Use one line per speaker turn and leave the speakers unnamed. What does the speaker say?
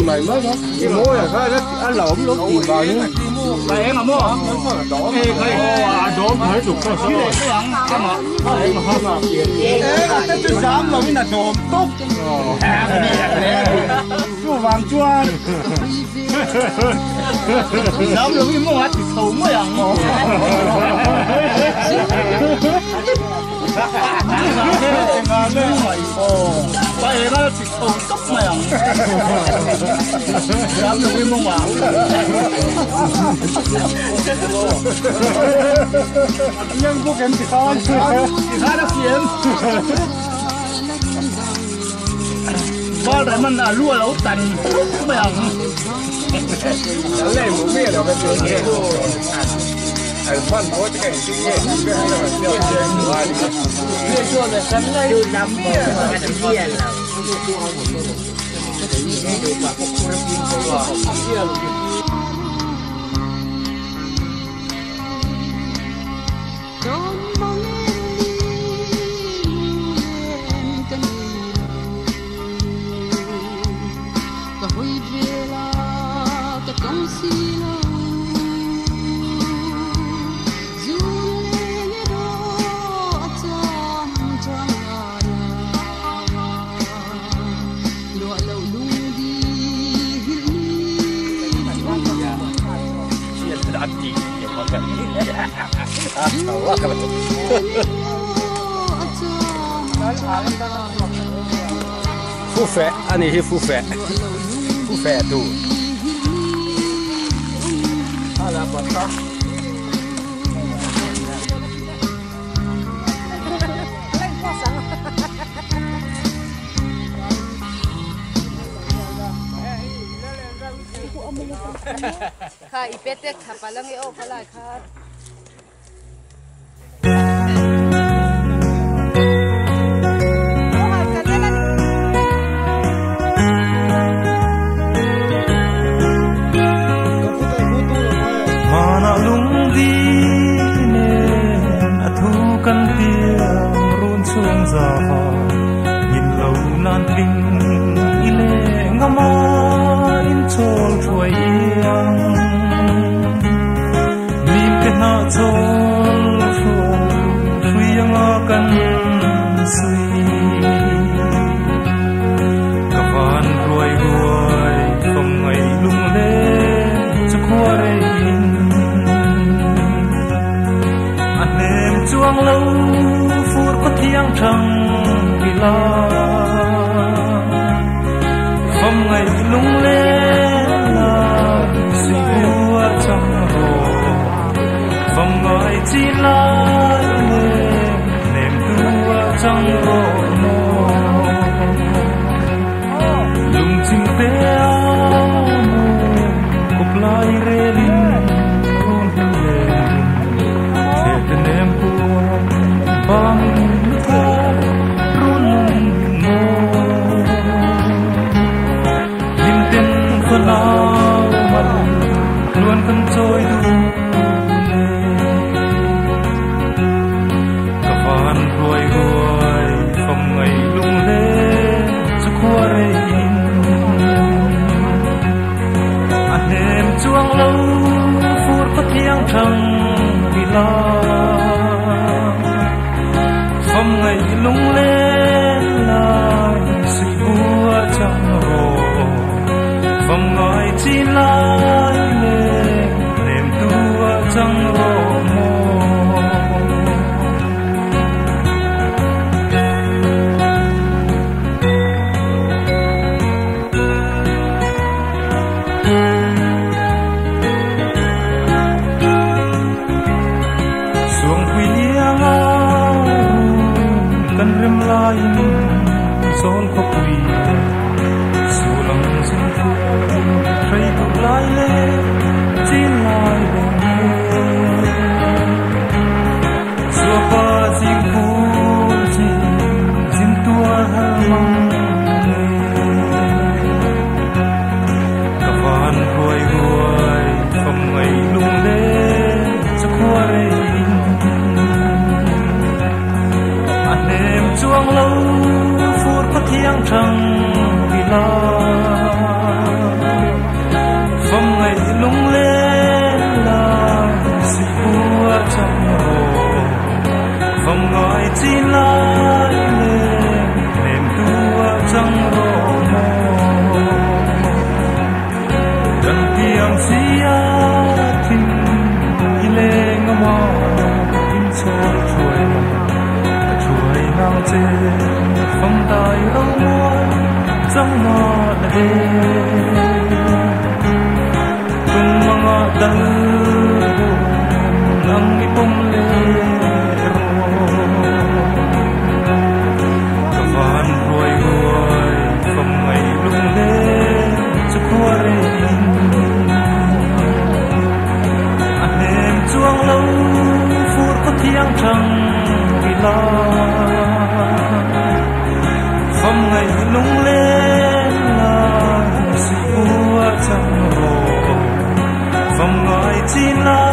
Này mới đó, cái mua là cái lộn lúc gì vào nữa. Này em mà mua hả? Ê, đó phải chụp cho số rồi. Cái mà, cái chú sám là cái là trộm tốt. Chú vàng chuan. Sám là cái mua thì thùng mới ăn ngon. Vậy nó thì thùng cốc mày ăn. Sám là cái mua vàng. Nhưng bố kém thì khá nó phiền. Bao đấy mình là lua lấu tần mày ăn. Nó này muốn biết là cái chuyện gì. Anh phân bố cái gì vậy? Cái chỗ này sẵn đây. Chú nắm cái tiền nào.
Phu phẹ, anh ấy phu phẹ tu.
Khai ipetek thapalang eo phalai kha.
Hãy subscribe cho kênh Ghiền Mì Gõ để không bỏ lỡ những video hấp dẫn. chuông lâu phút có thiêng thằng vì lo phong ngày lung lên lại sự vua trong hồ phong ngồi chi lại lên đêm tua trong hồ son có quỳ sulang sun thu thấy thuộc lại lên chín lại bồng xua qua xin phu xin tua mong cả van hồi hồi không ngày lung lên cho qua đây anh em chuông lâu thiêng thằng vì lo phong ngày lung lên là sự vua trong hồ phong gọi chi lại lên đêm tua trong hồ gần tiếng xia thình lên ngõ mò in soi chuối nang trên phong tài lâu muôn trong mơ đêm cùng mga đắng nang ipong lero kawan ruồi ruồi không ngày lung lên cho qua đêm anh em chuông lâu phút có thiêng thằng vì lo phong ngày lung lên là sự vua trong hồ phong gọi chi là